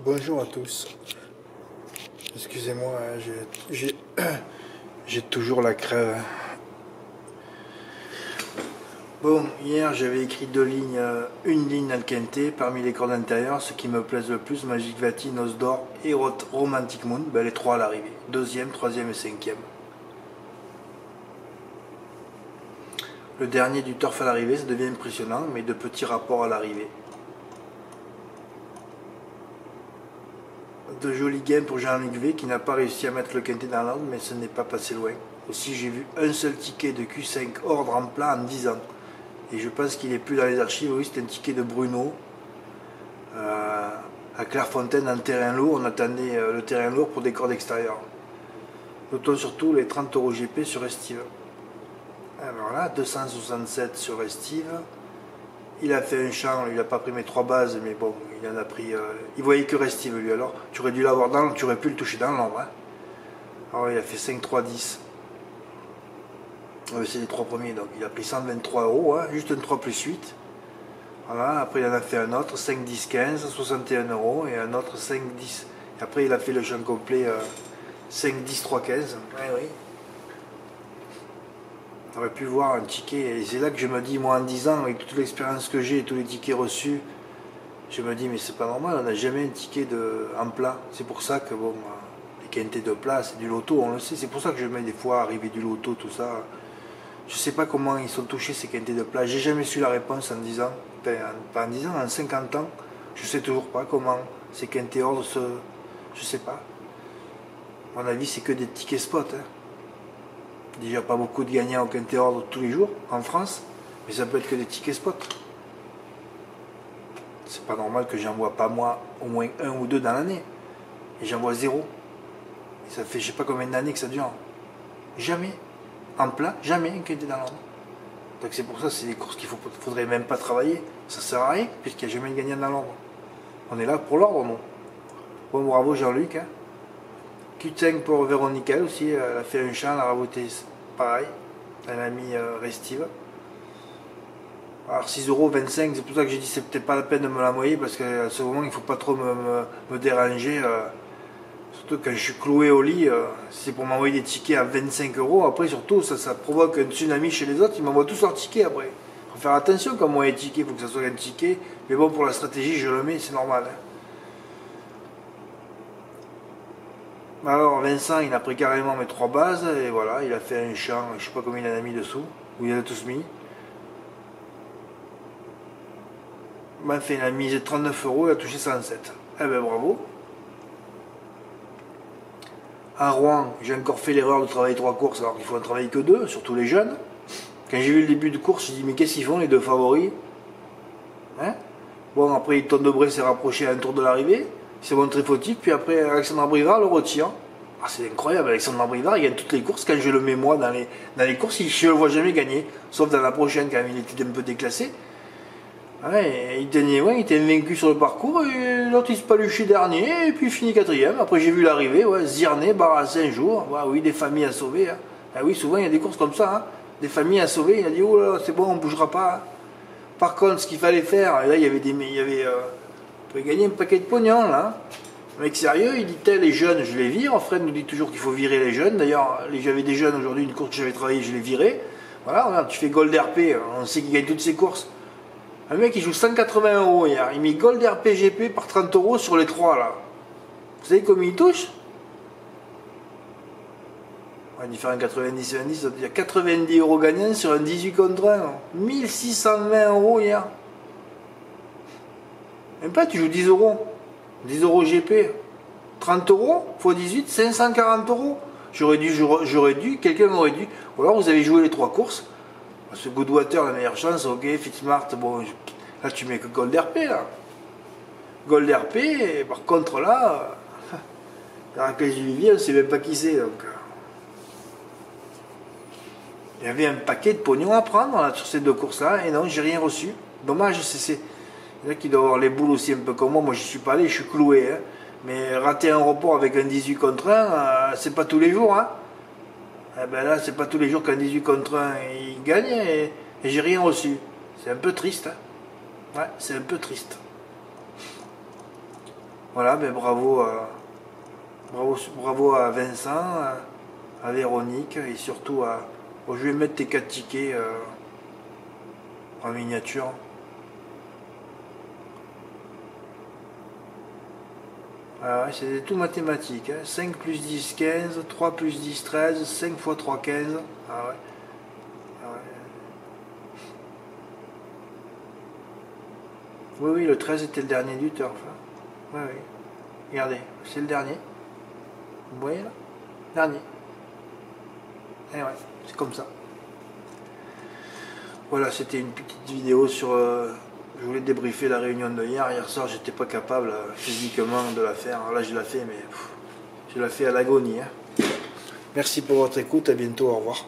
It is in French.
Bonjour à tous. Excusez-moi, j'ai toujours la crève. Bon, hier j'avais écrit une ligne al quinte parmi les cordes intérieures, ce qui me plaise le plus, Magic Vati, Noce d'Or et Romantic Moon, les trois à l'arrivée, deuxième, troisième et cinquième. Le dernier du turf à l'arrivée, ça devient impressionnant, mais de petits rapports à l'arrivée. De jolis gains pour Jean-Luc V qui n'a pas réussi à mettre le quintet dans l'ordre, mais ce n'est pas passé loin. Aussi, j'ai vu un seul ticket de Q5 ordre en plat en 10 ans. Et je pense qu'il n'est plus dans les archives. Oui, c'est un ticket de Bruno à Clairefontaine en terrain lourd. On attendait le terrain lourd pour des cordes extérieures. Notons surtout les 30 € GP sur Estive. Alors là, 267 sur Estive. Il a fait un champ, il n'a pas pris mes 3 bases, mais bon, il en a pris. Il voyait que Restive lui, alors tu aurais dû l'avoir dans, tu aurais pu le toucher dans l'ombre. Hein. Alors il a fait 5, 3, 10. C'est les 3 premiers, donc il a pris 123 €, hein, juste un 3 plus 8. Voilà, après il en a fait un autre, 5, 10, 15, 61 € et un autre 5, 10. Et après il a fait le champ complet 5, 10, 3, 15. Ouais, oui. On aurait pu voir un ticket, et c'est là que je me dis, moi en 10 ans, avec toute l'expérience que j'ai et tous les tickets reçus, je me dis, mais c'est pas normal, on n'a jamais un ticket en plat. C'est pour ça que, bon, les quintés de plat, c'est du loto, on le sait. C'est pour ça que je mets des fois arriver du loto, tout ça. Je sais pas comment ils sont touchés, ces quintés de plat. J'ai jamais su la réponse en 10 ans. Enfin, pas en 10 ans, en 50 ans. Je sais toujours pas comment ces quintés ordres se... Je sais pas. À mon avis, c'est que des tickets spot, hein. Déjà pas beaucoup de gagnants au quintet ordre tous les jours en France, mais ça peut être que des tickets spot. C'est pas normal que j'en vois pas moi au moins un ou deux dans l'année. Et j'en vois 0. Et ça fait je sais pas combien d'années que ça dure. Jamais. En plat, jamais un quintet dans l'ordre. Donc c'est pour ça c'est des courses qu'il faudrait même pas travailler. Ça sert à rien puisqu'il n'y a jamais de gagnant dans l'ordre. On est là pour l'ordre, non? Bon, bravo Jean-Luc. Hein. Q5 pour Véronica aussi, elle a fait un champ, elle a ravoté pareil, elle a mis Restive. Alors 6,25 €, c'est pour ça que j'ai dit c'est peut-être pas la peine de me la moyer parce qu'à ce moment il ne faut pas trop me déranger, surtout quand je suis cloué au lit, c'est pour m'envoyer des tickets à 25 €, après surtout ça provoque un tsunami chez les autres, ils m'envoient tous leurs tickets après. Il faut faire attention quand moi les tickets, il faut que ça soit un ticket, mais bon pour la stratégie je le mets, c'est normal. Hein. Alors Vincent il a pris carrément mes 3 bases et voilà, il a fait un champ, je sais pas combien il en a mis dessous, où il en a tous mis. Enfin, il a mis 39 €, il a touché 107. Eh ben bravo. À Rouen, j'ai encore fait l'erreur de travailler 3 courses alors qu'il faut en travailler que 2, surtout les jeunes. Quand j'ai vu le début de course, j'ai dit mais qu'est-ce qu'ils font les 2 favoris, hein? Bon après Ton Debré s'est rapproché à un tour de l'arrivée. Il s'est montré fautif, puis après Alexandre Brivard le retire. Ah, c'est incroyable, Alexandre Brivard il gagne toutes les courses. Quand je le mets moi dans les courses, je ne le vois jamais gagner, sauf dans la prochaine quand il était un peu déclassé. Ouais, il était invaincu sur le parcours, et l'autre il se paluchait dernier, et puis il finit 4ème. Après j'ai vu l'arrivée, ouais, Zirné, Barras un jour, ouais, oui, des familles à sauver. Hein. Ah oui, souvent il y a des courses comme ça, hein. Des familles à sauver, il a dit oh là, c'est bon, on ne bougera pas. Hein. Par contre, ce qu'il fallait faire, et là il y avait on pouvait gagner un paquet de pognon là. Un mec sérieux, il dit les jeunes, je les vire. Fred nous dit toujours qu'il faut virer les jeunes. D'ailleurs, j'avais des jeunes aujourd'hui, une course que j'avais travaillé, je les virais. Voilà, regarde, tu fais Gold RP, on sait qu'il gagne toutes ses courses. Un mec il joue 180 € hier, il met Gold RP GP par 30 € sur les 3 là. Vous savez combien il touche? Ouais, différent 90-90, ça veut dire 90 € gagnants sur un 18 contre 1. 1620 € hier. Même pas, tu joues 10 €. 10 € GP. 30 € x 18, 540 €. J'aurais dû, quelqu'un m'aurait dit, ou alors vous avez joué les 3 courses. Ce Goodwater, la meilleure chance, ok, Fitzmart, bon, là tu mets que Gold RP là. Gold RP, et par contre là, la classe du Vivier, on ne sait même pas qui c'est. Donc, il y avait un paquet de pognon à prendre là, sur ces 2 courses là, et non, j'ai rien reçu. Dommage, il y en a qui doivent avoir les boules aussi un peu comme moi j'y suis pas allé, je suis cloué. Hein. Mais rater un report avec un 18 contre 1, c'est pas tous les jours. Hein. Eh ben là, c'est pas tous les jours qu'un 18 contre 1 il gagne et j'ai rien reçu. C'est un peu triste. Hein. Ouais, c'est un peu triste. Voilà, ben bravo, bravo à Vincent, à Véronique et surtout à... Bon, je vais mettre tes 4 tickets en miniature. Ah ouais, c'est tout mathématique. Hein. 5 plus 10, 15. 3 plus 10, 13. 5 fois 3, 15. Ah ouais. Ah ouais. Oui, oui, le 13 était le dernier du turf. Oui, oui. Regardez, c'est le dernier. Vous voyez là? Dernier. Et ouais, c'est comme ça. Voilà, c'était une petite vidéo sur... je voulais débriefer la réunion de hier. Hier soir, j'étais pas capable physiquement de la faire. Alors là, je la fais, mais je la fais à l'agonie. Hein. Merci pour votre écoute. À bientôt. Au revoir.